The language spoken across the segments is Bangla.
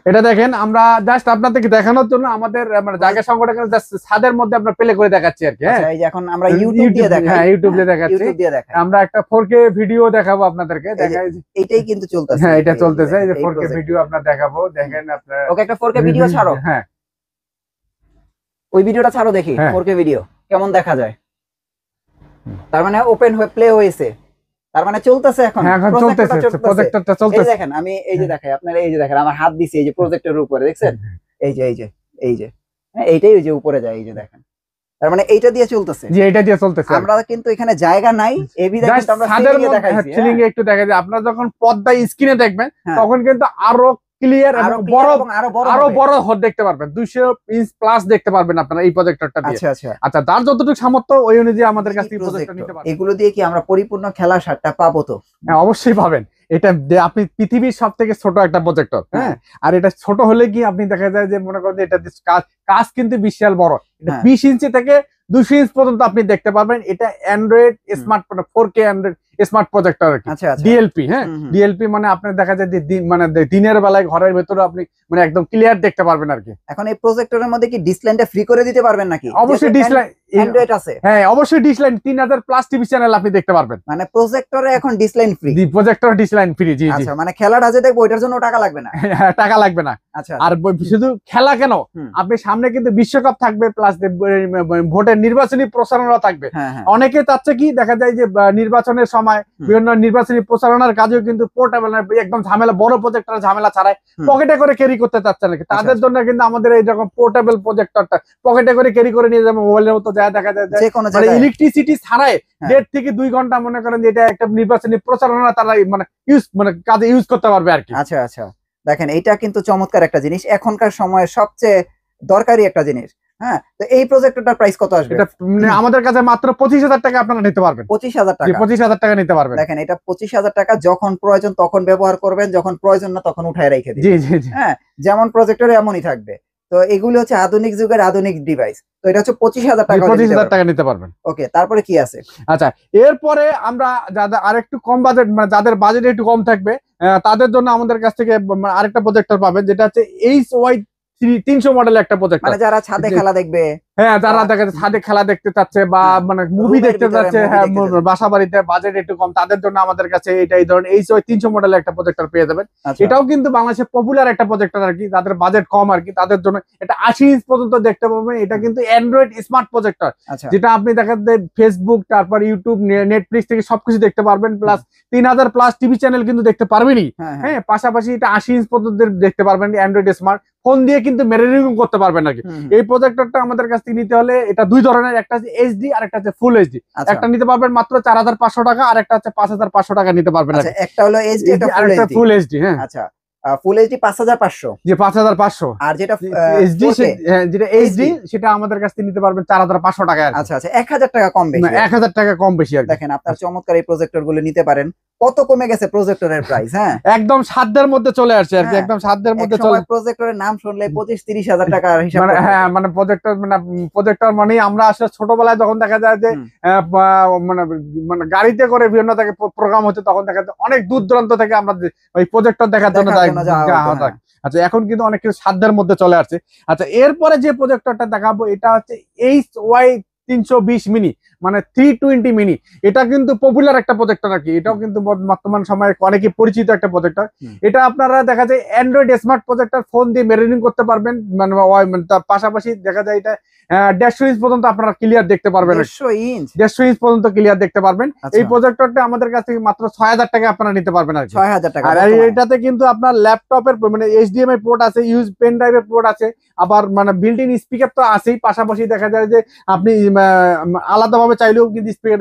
এটা দেখেন আমরা জাস্ট আপনাদেরকে দেখানোর জন্য আমাদের মানে জায়গা সংকটে জাস্ট ছাদের মধ্যে আমরা প্লে করে দেখাচ্ছি আর কি। হ্যাঁ, এই যে এখন আমরা ইউটিউব দিয়ে দেখাই। হ্যাঁ, ইউটিউব দিয়ে দেখাচ্ছি। আমরা একটা 4K ভিডিও দেখাবো আপনাদেরকে। দেখাই এটাই কিন্তু চলতেছে। হ্যাঁ, এটা চলতেছে। এই যে 4K ভিডিও আপনাদের দেখাবো। দেখেন আপনারা। ওকে, একটা 4K ভিডিও ছাড়ো। হ্যাঁ, ওই ভিডিওটা ছাড়ো দেখি। 4K ভিডিও কেমন দেখা যায়। তার মানে ওপেন হয়ে প্লে হয়েছে, তার মানে চলতেছে এখন। এখন চলতেছে, প্রজেক্টরটা চলতেছে। এই দেখেন, আমি এই যে দেখাই আপনারা, এই যে দেখেন আমার হাত দিছি এই যে প্রজেক্টরের উপরে, দেখছেন? এই যে এইটাই ওই যে উপরে যায়, এই যে দেখেন। তার মানে এইটা দিয়ে চলতেছে। জি, এইটা দিয়ে চলতেছে। আমরা কিন্তু এখানে জায়গা নাই, এই বিধায় কিন্তু আমরা সিলিং এ দেখাইছি। সিলিং এ একটু দেখা যায়। আপনারা যখন পর্দায় স্ক্রিনে দেখবেন তখন কিন্তু আরো ক্লিয়ার এবং আরো বড় দেখতে পারবেন। 200 ইঞ্চ প্লাস দেখতে পারবেন আপনারা এই প্রজেক্টরটা দিয়ে। আচ্ছা, তার যতটুকু সামর্থ্য ওই অনুযায়ী আমাদের কাছ থেকে প্রজেক্টর নিতে পারবেন। এগুলো দিয়ে কি আমরা পরিপূর্ণ খেলার সারটা পাবো তো? হ্যাঁ, অবশ্যই পাবেন। এটা আপনি পৃথিবীর সবথেকে ছোট একটা প্রজেক্টর। হ্যাঁ, আর এটা ছোট হলে কি আপনি দেখা যায় যে মনে করেন এটা কাজ কিন্তু বিশাল বড়। এটা 20 ইঞ্চি থেকে 200 ইঞ্চ পর্যন্ত আপনি দেখতে পারবেন। এটা android smartphone 4K android smart projector আর কি। ডিএলপি। হ্যাঁ, ডিএলপি মানে আপনি দেখা যায় যে মানে দিনের বেলায় ঘরের ভেতরে আপনি মানে একদম ক্লিয়ার দেখতে পারবেন আর কি। এখন এই প্রজেক্টরের মধ্যে কি ডিসলাইনটা ফ্রি করে দিতে পারবেন নাকি? অবশ্যই ডিসলাইন অ্যান্ড্রয়েড আছে। হ্যাঁ, অবশ্যই ডিসলাইন 3000 প্লাস টিভি চ্যানেল আপনি দেখতে পারবেন। মানে প্রজেক্টরে এখন ডিসলাইন ফ্রি। জি, প্রজেক্টর ডিসলাইন ফ্রি। জি জি। আচ্ছা, মানে খেলাটা যে দেখবো ওইটার জন্য টাকা লাগবে না? হ্যাঁ, টাকা লাগবে না। আচ্ছা, আর শুধু খেলা কেন, আপনি সামনে কিন্তু বিশ্বকাপ থাকবে, প্লাস ভোটের নির্বাচনী প্রচারণা থাকবে। অনেকে চাচ্ছে কি দেখা যায় যে নির্বাচনের সময় বিভিন্ন নির্বাচনী প্রচারণার কাজেও কিন্তু পোর্টেবল একদম ঝামেলা, বড় প্রজেক্টর ঝামেলা ছাড়াই পকেটে করে ক্যারি করতে চাচ্ছে নাকি, তাদের জন্য কিন্তু আমাদের এই রকম পোর্টেবল প্রজেক্টরটা পকেটে করে ক্যারি করে নিয়ে যাবে। মোবাইলের মতো যা দেখা যায় মানে ইলেকট্রিসিটি ছাড়াই 1.5 থেকে 2 ঘন্টা মনে করেন যে এটা একটা নির্বাচনী প্রচারণা তারা মানে কাজে ইউজ করতে পারবে আর কি। আচ্ছা আচ্ছা, দেখেন এইটা কিন্তু চমৎকার একটা জিনিস, এখনকার সময়ে সবচেয়ে দরকারি একটা জিনিস। হ্যাঁ, তো এই প্রজেক্টরটার প্রাইস কত আসবে? এটা আমাদের কাছে মাত্র 25,000 টাকা আপনারা নিতে পারবেন। 25,000 টাকা? 25,000 টাকা নিতে পারবেন। দেখেন, এটা 25,000 টাকা, যখন প্রয়োজন তখন ব্যবহার করবেন, যখন প্রয়োজন না তখন উঠায় রেখে দিবেন। জি জি জি। হ্যাঁ, যেমন প্রজেক্টর এমনই থাকবে। তো এগুলো হচ্ছে আধুনিক যুগের আধুনিক ডিভাইস। তো এটা হচ্ছে 25,000 টাকা। 25,000 টাকা নিতে পারবেন। ওকে, তারপরে কি আছে? আচ্ছা, এরপরে আমরা যাদের আরেকটু কম বাজেট, মানে যাদের বাজেট একটু কম থাকবে তাদের জন্য আমাদের কাছ থেকে আরেকটা প্রজেক্টর পাবেন, যেটা হচ্ছে HY 300 মডেলের একটা প্রজেক্টর। মানে যারা ছাদে খেলা দেখবে। হ্যাঁ, যারা দেখা যাচ্ছে ছাদে খেলা দেখতে চাচ্ছে বা মানে মুভি দেখতে চাচ্ছে, হ্যাঁ, বাসা বাড়িতে বাজেট একটু কম, তাদের জন্য আমাদের কাছে এই ধরনের HY 300 মডেলের একটা প্রজেক্টর পেয়ে যাবেন। এটাও কিন্তু বাংলাদেশে পপুলার একটা প্রজেক্টর আর কি, যাদের বাজেট কম আর কি, তাদের জন্য এটা 80 ইঞ্চ পর্যন্ত দেখতে পাবেন। এটা কিন্তু অ্যান্ড্রয়েড স্মার্ট প্রজেক্টর, যেটা আপনি দেখা যায় ফেসবুক, তারপর ইউটিউব, নেটফ্লিক্স থেকে সবকিছু দেখতে পারবেন, প্লাস 3000 প্লাস টিভি চ্যানেল কিন্তু দেখতে পারবেনই। হ্যাঁ, পাশাপাশি এটা 80 ইঞ্চ পর্যন্ত দেখতে পারবেন অ্যান্ড্রয়েড স্মার্ট ফোন দিয়ে কিন্তু মিররিং করতে পারবেন আর কি। এই প্রজেক্টরটা আমাদের কাছ থেকে নিতে হলে এটা দুই ধরনের, একটা হচ্ছে এইচডি আর একটা হচ্ছে ফুল এইচডি। একটা নিতে পারবেন মাত্র 4500 টাকা, আর একটা হচ্ছে 5500 টাকা নিতে পারবেন। আচ্ছা, একটা হলো এইচডি, একটা ফুল এইচডি। হ্যাঁ, আচ্ছা, ফুল এইচডি 5500। জি, 5500। আর যেটা এইচডি, যেটা এইচডি সেটা আমাদের কাছ থেকে নিতে পারবেন 4500 টাকা। আচ্ছা আচ্ছা, 1000 টাকা কম বেশি। 1000 টাকা কম বেশি আর দেখেন, আপনার চমৎকার এই প্রজেক্টর গুলো নিতে পারেন। কত কমে গেছে প্রজেক্টরের প্রাইস? হ্যাঁ, একদম সাধ্যের মধ্যে চলে আসছে আর কি, একদম সাধ্যের মধ্যে চলে। প্রজেক্টরের নাম শুনলে 25-30 হাজার টাকার হিসাব। হ্যাঁ, মানে প্রজেক্টর মানে আমরা আসলে ছোটবেলায় যখন দেখা যায় যে মানে গাড়িতে করে বিভিন্ন থেকে প্রোগ্রাম হচ্ছে, তখন দেখা যায় অনেক দূর দূরান্ত থেকে আমরা ওই প্রজেক্টর দেখার জন্য যাই। আচ্ছা, এখন কিন্তু অনেক কিছু সাধ্যের মধ্যে চলে আসছে। আচ্ছা, এরপরে যে প্রজেক্টরটা দেখাবো এটা হচ্ছে HY 320 মিনি, মানে 320 মিনি। এটা কিন্তু পপুলার একটা প্রজেক্টর আর কি, এটাও কিন্তু বর্তমান সময়ে অনেকে পরিচিত একটা প্রজেক্টর। এটা আপনারা দেখা যায় অ্যান্ড্রয়েড স্মার্ট প্রজেক্টর, ফোন দিয়ে মিররিং করতে পারবেন, মানে তার পাশাপাশি দেখা যায় এটা 150 ইঞ্চ পর্যন্ত আপনারা ক্লিয়ার দেখতে পারবেন। 150 ইঞ্চ পর্যন্ত ক্লিয়ার দেখতে পারবেন। এই প্রজেক্টরটা আমাদের কাছ থেকে মাত্র 6000 টাকা আপনারা নিতে পারবেন আর কি। 6000 টাকা। আর এটাতে কিন্তু আপনার ল্যাপটপের মানে HDMI পোর্ট আছে, ইউজ পেন ড্রাইভের পোর্ট আছে, আবার মানে বিল্ট ইন স্পিকার তো আছেই। পাশাপাশি দেখা যায় যে আপনি আলাদাভাবে চাইলেও কিন্তু স্পিকার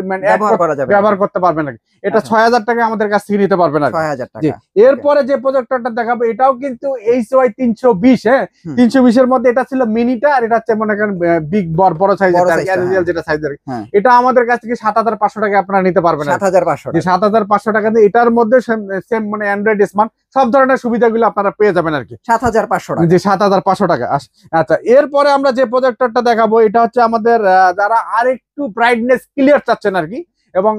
ব্যবহার করতে পারবেন আর কি। এটা 6000 টাকা আমাদের কাছ থেকে নিতে পারবেন আর 6000 টাকা। এরপরে যে প্রজেক্টরটা দেখাবো এটাও কিন্তু HY 320। হ্যাঁ, 320 এর মধ্যে এটা ছিল মিনিটা, আর এটা হচ্ছে মনে করেন বিগ বড় সাইজের, যেটা সাইজের। এটা আমাদের কাছ থেকে 7500 টাকা আপনারা নিতে পারবেন। 7500 টাকা দিয়ে এটার মধ্যে সেম মানে অ্যান্ড্রয়েড স্মার্ট সব ধরনের সুবিধাগুলো আপনারা পেয়ে যাবেন আর কি। 7500 টাকা। জি, 7500 টাকা। আচ্ছা, এরপরে আমরা যে প্রজেক্টরটা দেখাবো এটা হচ্ছে আমাদের যারা আরেকটু ব্রাইটনেস ক্লিয়ার চাচ্ছেন আর কি, এবং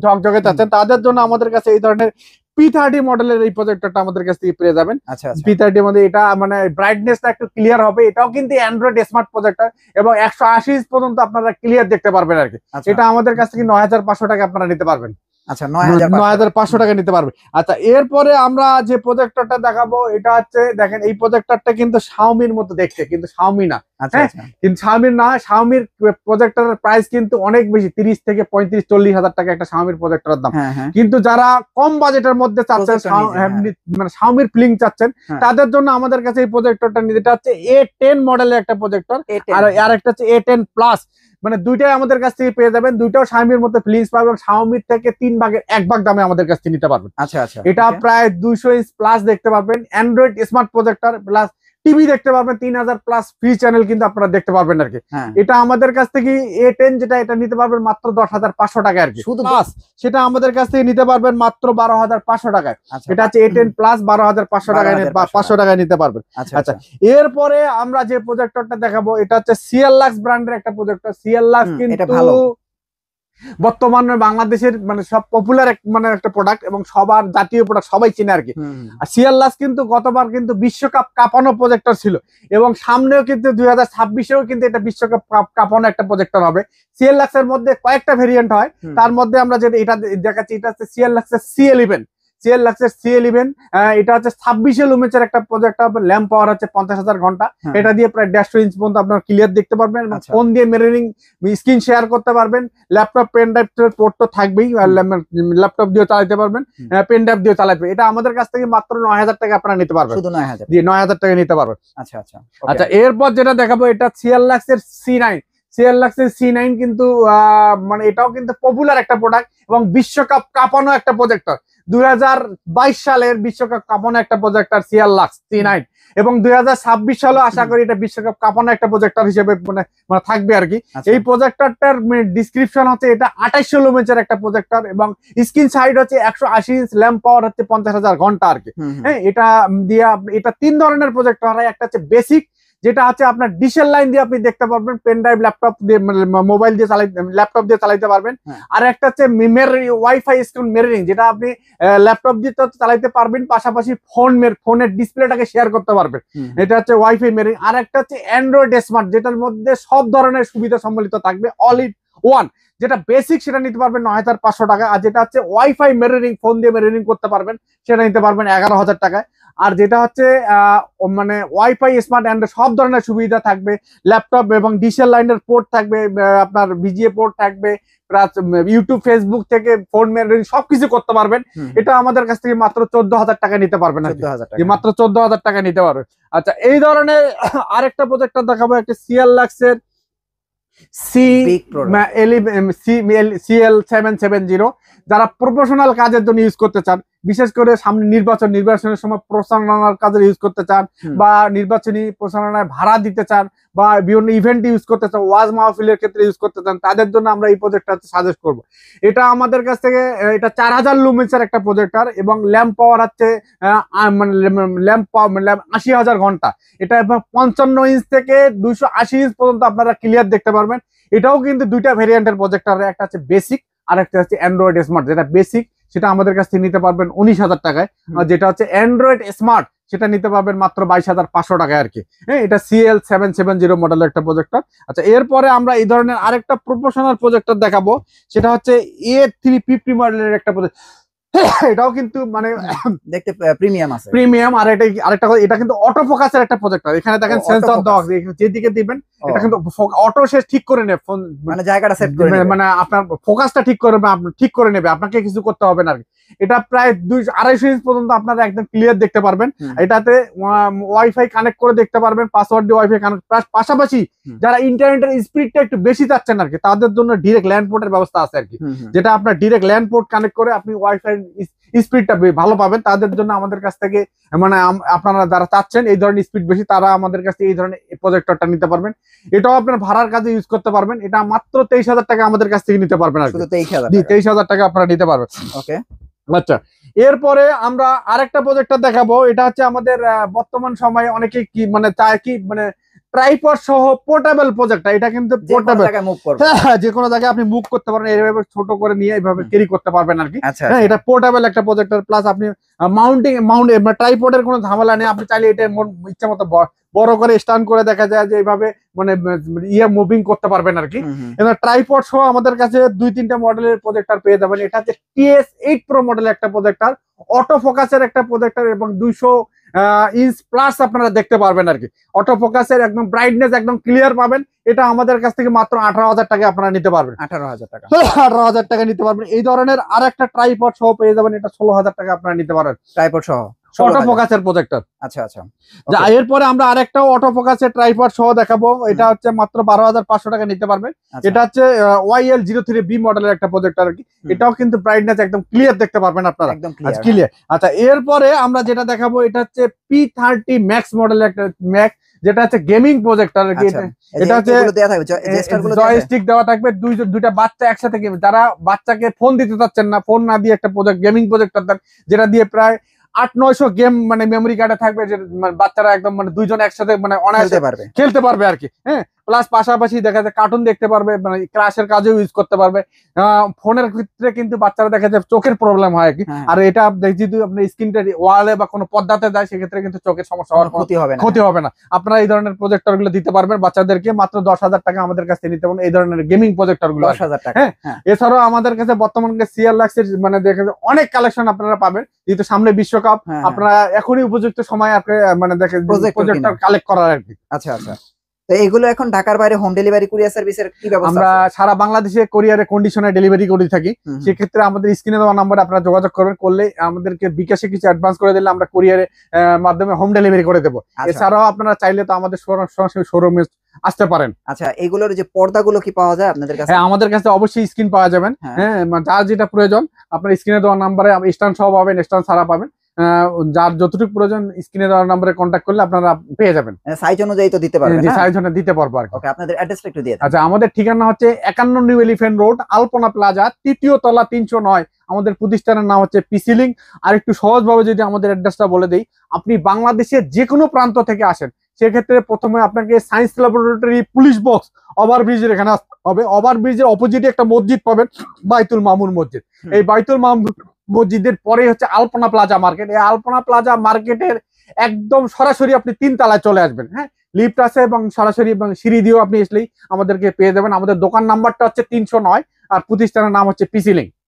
ঝকঝকে চাচ্ছেন, তাদের জন্য আমাদের কাছে এই ধরনের P30 মডেলের এই প্রজেক্টরটা আমাদের কাছ থেকে পেয়ে যাবেন। আচ্ছা আচ্ছা P30 মধ্যে এটা মানে ব্রাইটনেসটা একটু ক্লিয়ার হবে, এটাও কিন্তু অ্যান্ড্রয়েড স্মার্ট প্রজেক্টর এবং 180 পর্যন্ত আপনারা ক্লিয়ার দেখতে পারবেন আর কি। আচ্ছা এটা আমাদের কাছ থেকে 9500 টাকা আপনারা নিতে পারবেন। আচ্ছা 9500 9500 টাকা নিতে পারবে। আচ্ছা এরপরে আমরা যে প্রজেক্টরটা দেখাবো এটা হচ্ছে দেখেন এই প্রজেক্টরটা কিন্তু শাওমির মতো দেখতে, কিন্তু শাওমি না। আচ্ছা হ্যাঁ আচ্ছা কিন্তু শাওমির না, শাওমির প্রজেক্টরের প্রাইস কিন্তু অনেক বেশি, 30 থেকে 35-40 হাজার টাকা একটা শাওমির প্রজেক্টরের দাম। হ্যাঁ হ্যাঁ কিন্তু যারা কম বাজেটের মধ্যে চাচ্ছেন, Projector নিজে, হ্যাঁ। মানে শাওমির ফিলিং চাচ্ছেন, হ্যাঁ। তাদের জন্য আমাদের কাছে এই প্রজেক্টরটা নিতে, এটা হচ্ছে A10 মডেলের একটা প্রজেক্টর, আর একটা হচ্ছে A10 প্লাস, মানে দুইটাই আমাদের কাছ থেকে পেয়ে যাবেন। দুইটাও শাওমির মতো ফিলিংস পাবেন, শাওমির থেকে 3 ভাগের 1 ভাগ দামে আমাদের কাছ থেকে নিতে পারবেন। আচ্ছা আচ্ছা এটা প্রায় 200 ইঞ্চ প্লাস দেখতে পারবেন, Android smart projector plus TV দেখতে পারবেন, 3000 প্লাস ফ্রি চ্যানেল কিন্তু আপনারা দেখতে পারবেন আর কি। হ্যাঁ এটা আমাদের কাছ থেকে A10 যেটা, এটা নিতে পারবেন মাত্র 10,500 টাকা আর কি। শুধু প্লাস সেটা আমাদের কাছ থেকে নিতে পারবেন মাত্র 12,500 টাকায়। আচ্ছা এটা হচ্ছে A10 প্লাস 12,500 টাকায় 500 টাকায় নিতে পারবেন। আচ্ছা আচ্ছা আচ্ছা এরপরে আমরা যে প্রজেক্টরটা দেখাবো এটা হচ্ছে সিএললাক্স ব্র্যান্ডের একটা প্রজেক্টর। সিএললাক্স এটা কিন্তু ভালো। বর্তমানে বাংলাদেশের মানে সব পপুলার মানে একটা প্রোডাক্ট এবং সবার জাতীয় প্রোডাক্ট, সবাই চেনে আর কি। আর সিএললাক্স কিন্তু গতবার কিন্তু বিশ্বকাপ কাঁপানো প্রজেক্টর ছিল এবং সামনেও কিন্তু 2026-এও কিন্তু এটা বিশ্বকাপ কাঁপানো একটা প্রজেক্টর হবে। সিএললাক্স এর মধ্যে কয়েকটা ভেরিয়েন্ট হয়, তার মধ্যে আমরা যেটা এটা দেখাচ্ছি এটা হচ্ছে সিএললাক্সের C11। সিএললাক্সের C11 এটা হচ্ছে 26 লুমেন্সের একটা প্রজেক্টর, ল্যাম্প পাওয়ার হচ্ছে 50,000 ঘন্টা। এটা দিয়ে প্রায় 150 ইঞ্চ পর্যন্ত আপনার ক্লিয়ার দেখতে পারবেন এবং ফোন দিয়ে মিররিং স্ক্রিন শেয়ার করতে পারবেন। ল্যাপটপ পেন ড্রাইভ পোর্ট তো থাকবেই, ল্যাপটপ দিয়ে চালাতে পারবেন, পেন ড্রাইভ দিয়ে চালাতে পারবেন। এটা আমাদের কাছ থেকে মাত্র 9,000 টাকা আপনারা নিতে পারবেন, শুধু 9000 জি 9,000 টাকা নিতে পারবেন। আচ্ছা আচ্ছা আচ্ছা এরপর যেটা দেখাবো এটা সিএললাক্সের C9। সিএললাক্সের C9 কিন্তু মানে এটাও কিন্তু পপুলার একটা প্রোডাক্ট এবং বিশ্বকাপ কাঁপানো একটা প্রজেক্টর। 2022 সালের বিশ্বকাপ কাঁপানো একটা প্রজেক্টর সিএললাক্স C9 এবং 2026 সালে আশা করি এটা বিশ্বকাপ কাঁপানো একটা প্রজেক্টর হিসেবে মানে থাকবে আর কি। এই প্রজেক্টরটার ডিসক্রিপশন হচ্ছে এটা 28 লুমেন্সের একটা প্রজেক্টর এবং স্ক্রিন সাইড হচ্ছে 180 ইঞ্চ, ল্যাম্প পাওয়ার হচ্ছে 50,000 ঘন্টা আর কি। হ্যাঁ এটা দিয়ে এটা 3 ধরনের প্রজেক্টর হয়। একটা হচ্ছে বেসিক, যেটা হচ্ছে আপনার ডিশের লাইন দিয়ে আপনি দেখতে পারবেন, পেন ড্রাইভ ল্যাপটপ দিয়ে মোবাইল দিয়ে ল্যাপটপ দিয়ে চালাতে পারবেন। আর একটা হচ্ছে ওয়াইফাই স্ক্রিন মিররিং, যেটা আপনি ল্যাপটপ দিয়ে চালাতে পারবেন, পাশাপাশি ফোনের ডিসপ্লেটাকে শেয়ার করতে পারবেন। এটা হচ্ছে ওয়াইফাই মিররিং। আর একটা হচ্ছে অ্যান্ড্রয়েড স্মার্ট, যেটার মধ্যে সব ধরনের সুবিধা সম্মিলিত থাকবে, অল ইন ওয়ান। যেটা বেসিক সেটা নিতে পারবেন 9,500 টাকা, আর যেটা হচ্ছে ওয়াইফাই মিররিং, ফোন দিয়ে মিররিং করতে পারবেন, সেটা নিতে পারবেন 11,000 টাকায়। আর যেটা হচ্ছে মানে ওয়াইফাই স্মার্ট অ্যান্ড সব ধরনের সুবিধা থাকবে, ল্যাপটপ এবং ডিশের লাইনের পোর্ট থাকবে, আপনার ভিজিএ পোর্ট থাকবে, প্লাস ইউটিউব ফেসবুক থেকে ফোন মিররিং সবকিছু করতে পারবেন। এটা আমাদের কাছ থেকে মাত্র 14,000 টাকা নিতে পারবেন, মাত্র 14,000 টাকা নিতে পারবেন। আচ্ছা এই ধরনের আরেকটা প্রজেক্টর দেখাবো, একটা সিএললাক্সের CL770, যারা প্রফেশনাল কাজের জন্য ইউজ করতে চান, বিশেষ করে সামনে নির্বাচনের সময় প্রচারণার কাজে ইউজ করতে চান, বা নির্বাচনী প্রচারণায় ভাড়া দিতে চান, বা বিভিন্ন ইভেন্টে ইউজ করতে চান, ওয়াজ মাহফিলের ক্ষেত্রে ইউজ করতে চান, তাদের জন্য আমরা এই প্রজেক্টটা সাজেস্ট করব। এটা আমাদের কাছ থেকে এটা 4000 লুমেন্সের একটা প্রজেক্টর এবং ল্যাম্প পাওয়ার হচ্ছে ল্যাম্প 80,000 ঘন্টা। এটা 55 ইঞ্চ থেকে 280 ইঞ্চ পর্যন্ত আপনারা ক্লিয়ার দেখতে পারবেন। এটাও কিন্তু দুইটা ভেরিয়েন্টের প্রজেক্টর, একটা হচ্ছে বেসিক আর একটা হচ্ছে অ্যান্ড্রয়েড স্মার্ট। যেটা বেসিক সেটা আমাদের কাছ থেকে নিতে পারবেন 19,000 টাকায়, আর যেটা হচ্ছে অ্যান্ড্রয়েড স্মার্ট সেটা নিতে পারবেন মাত্র 22,500 টাকায় আর কি। হ্যাঁ এটা CL770 মডেলের একটা প্রজেক্টর। আচ্ছা এরপরে আমরা এই ধরনের আরেকটা প্রফেশনাল প্রজেক্টর দেখাবো, সেটা হচ্ছে A350 মডেলের একটা প্রজেক্টর। এটাও কিন্তু মানে দেখতে প্রিমিয়াম আছে, প্রিমিয়াম। আর এটা আরেকটা এটা কিন্তু অটো ফোকাসের একটা প্রজেক্টর। এখানে দেখেন সেন্সর দেওয়া আছে, যেদিকে দিবেন এটা কিন্তু অটো সে ঠিক করে নেবে, ফোন মানে জায়গাটা সেট করে নেবে, মানে আপনার ফোকাসটা ঠিক করে নেবে, আপনাকে কিছু করতে হবে না। এটা প্রায় 250 ইঞ্চ পর্যন্ত আপনারা একদম ক্লিয়ার দেখতে পারবেন। এটাতে ওয়াইফাই কানেক্ট করে দেখতে পারবেন, পাসওয়ার্ড দিয়ে ওয়াইফাই কানেক্ট। পাশাপাশি যারা ইন্টারনেটের স্পিডটা একটু বেশি চাচ্ছেন আর কি, তাদের জন্য ডিরেক্ট ল্যান্ড পোর্টের ব্যবস্থা আছে আর কি, যেটা আপনার ডিরেক্ট ল্যান্ড পোর্ট কানেক্ট করে আপনি ওয়াইফাই স্পিডটা ভালো পাবেন। তাদের জন্য আমাদের কাছ থেকে মানে আপনারা যারা চাচ্ছেন এই ধরনের স্পিড বেশি, তারা আমাদের কাছ থেকে এই ধরনের প্রজেক্টরটা নিতে পারবেন। এটাও আপনার ভাড়ার কাজে ইউজ করতে পারবেন। এটা মাত্র 23,000 টাকা আমাদের কাছ থেকে নিতে পারবেন আর কি, 23,000 টাকা আপনারা নিতে পারবেন। ওকে আচ্ছা এরপরে আমরা আরেকটা প্রজেক্টর দেখাবো। এটা হচ্ছে আমাদের বর্তমান সময়ে অনেকে কি মানে চায় কি মানে ট্রাইপড সহ পোর্টেবল প্রজেক্টর। এটা কিন্তু পোর্টেবল, মুভ করবে, যে কোনো জায়গায় আপনি মুভ করতে পারবেন, এইভাবে ছোট করে নিয়ে এইভাবে ক্যারি করতে পারবেন আর কি। আচ্ছা হ্যাঁ, এটা পোর্টেবল একটা প্রজেক্টর, প্লাস আপনি মাউন্ট ট্রাইপডের কোনো ঝামেলা নেই। আপনি চাইলে এটা ইচ্ছা মতো বড় করে স্ট্যান্ড করে দেখা যায় যে এইভাবে মানে মুভিং করতে পারবেন আর কি। এবার ট্রাইপড সহ আমাদের কাছে 2-3টা মডেলের প্রজেক্টর পেয়ে যাবেন। এটা হচ্ছে TS8 Pro মডেলের একটা প্রজেক্টর, অটো ফোকাসের একটা প্রজেক্টর, এবং 200 ইঞ্চ প্লাস আপনারা দেখতে পারবেন আর কি। অটো ফোকাসের একদম ব্রাইটনেস একদম ক্লিয়ার পাবেন। এটা আমাদের কাছ থেকে মাত্র 18,000 টাকা আপনারা নিতে পারবেন। 18,000 টাকা, 18,000 টাকা নিতে পারবেন। এই ধরনের আরেকটা ট্রাইপড সহ পেয়ে যাবেন, এটা 16,000 টাকা আপনারা নিতে পারবেন, ট্রাইপড সহ অটো ফোকাসের প্রজেক্টর। আচ্ছা আচ্ছা, এরপরে আমরা আরেকটাও অটো ফোকাসের ট্রাইপড সহ দেখাবো। এটা হচ্ছে মাত্র 12,500 টাকা নিতে পারবেন। এটা হচ্ছে YL03B মডেলের একটা প্রজেক্টর আর কি। এটাও কিন্তু ব্রাইটনেস একদম ক্লিয়ার দেখতে পারবেন আপনারা, একদম ক্লিয়ার। আচ্ছা, এরপরে আমরা যেটা দেখাবো এটা হচ্ছে P30 Max মডেলের একটা ম্যাক্স, যেটা হচ্ছে গেমিং প্রজেক্টর আর কি। এটা হচ্ছে জয়স্টিক দেওয়া থাকবে, দুইটা বাচ্চা একসাথে গেম, যারা বাচ্চাকে ফোন দিতে চাচ্ছেন না, ফোন না দিয়ে একটা গেমিং প্রজেক্টর দেন, যেটা দিয়ে প্রায় 800-900 গেম মানে মেমোরি কার্ডে থাকবে, যে বাচ্চারা একদম মানে দুইজন একসাথে মানে অনায়াসে খেলতে পারবে আর কি। হ্যাঁ, প্লাস পাশাপাশি দেখা যায় কার্টুন দেখতে পারবে, মানে ক্লাসের কাজেও ইউজ করতে পারবে। ফোনের ক্ষেত্রে কিন্তু বাচ্চারা দেখা যায় চোখের প্রবলেম হয় আর কি। আর এটা যদি আপনি স্ক্রিনটা ওয়ালে বা কোনো পর্দাতে যায়, সেক্ষেত্রে কিন্তু চোখের সমস্যা হওয়ার ক্ষতি হবে না। আপনারা এই ধরনের প্রজেক্টর গুলো দিতে পারবেন বাচ্চাদেরকে মাত্র 10,000 টাকা আমাদের কাছ থেকে নিতে পারবেন এই ধরনের গেমিং প্রজেক্টর গুলো। 10,000 টাকা। হ্যাঁ, এছাড়াও আমাদের কাছে বর্তমানে CR-Lux এর মানে দেখে অনেক কালেকশন আপনারা পাবেন, যেহেতু সামনে বিশ্বকাপ, আপনারা এখনই উপযুক্ত সময় মানে দেখেন প্রজেক্টর কালেক্ট করার আর কি। আচ্ছা আচ্ছা, তো এগুলো এখন ঢাকার বাইরে হোম ডেলিভারি কুরিয়ার সার্ভিসের কি ব্যবস্থা? আমরা সারা বাংলাদেশে কুরিয়ারে কন্ডিশনে ডেলিভারি করে থাকি। সেক্ষেত্রে আমাদের স্ক্রিনে দেওয়া নাম্বারে আপনারা যোগাযোগ করবেন, করলে আমাদেরকে বিকাশে কিছু অ্যাডভান্স করে দিলে আমরা কুরিয়ারের মাধ্যমে হোম ডেলিভারি করে দেবো। এছাড়াও আপনারা চাইলে তো আমাদের শোরুমে আসতে পারেন। আচ্ছা, এগুলোর যে পর্দাগুলো কি পাওয়া যায় আপনাদের কাছে? হ্যাঁ, আমাদের কাছে অবশ্যই স্ক্রিন পাওয়া যাবেন। হ্যাঁ, যার যেটা প্রয়োজন আপনার স্ক্রিনে দেওয়া নাম্বারে স্ট্যান্ড সহ পাবেন, স্ট্যান্ড ছাড়া পাবেন। যার যতটুকু প্রয়োজন স্ক্রিনে দেওয়ার নম্বরে কন্ট্যাক্ট করলে আপনারা পেয়ে যাবেন। সাইজ অনুযায়ী তো দিতে পারবেন? সাইজ অনুযায়ী দিতে পারবো আর কি। ওকে, আপনাদের অ্যাড্রেসটা একটু দিয়ে দেন। আচ্ছা, আমাদের ঠিকানা হচ্ছে 51 নিউ এলিফ্যান্ট রোড, আলপনা প্লাজা, 3য় তলা, 309। আমাদের প্রতিষ্ঠানের নাম হচ্ছে পিসি লিংক। আর একটু সহজভাবে যদি আমাদের অ্যাড্রেসটা বলে দেই, আপনি বাংলাদেশের যে কোনো প্রান্ত থেকে আসেন, সেক্ষেত্রে প্রথমে আপনাকে সায়েন্স ল্যাবরেটরি পুলিশ বক্স ওভারব্রিজের এখানে আসতে হবে। ওভারব্রিজের অপোজিটে একটা মসজিদ পাবেন, বাইতুল মামুন মসজিদ। এই বাইতুল মামুন মসজিদের পরে হচ্ছে আলপনা প্লাজা মার্কেট। এই আলপনা প্লাজা মার্কেটের একদম সরাসরি আপনি 3 তলায় চলে আসবেন। হ্যাঁ, লিফট আছে এবং সরাসরি এবং সিঁড়ি দিয়েও আপনি আসলেই আমাদেরকে পেয়ে যাবেন। আমাদের দোকান নাম্বারটা হচ্ছে 309, আর প্রতিষ্ঠানের নাম হচ্ছে পিসি লিংক।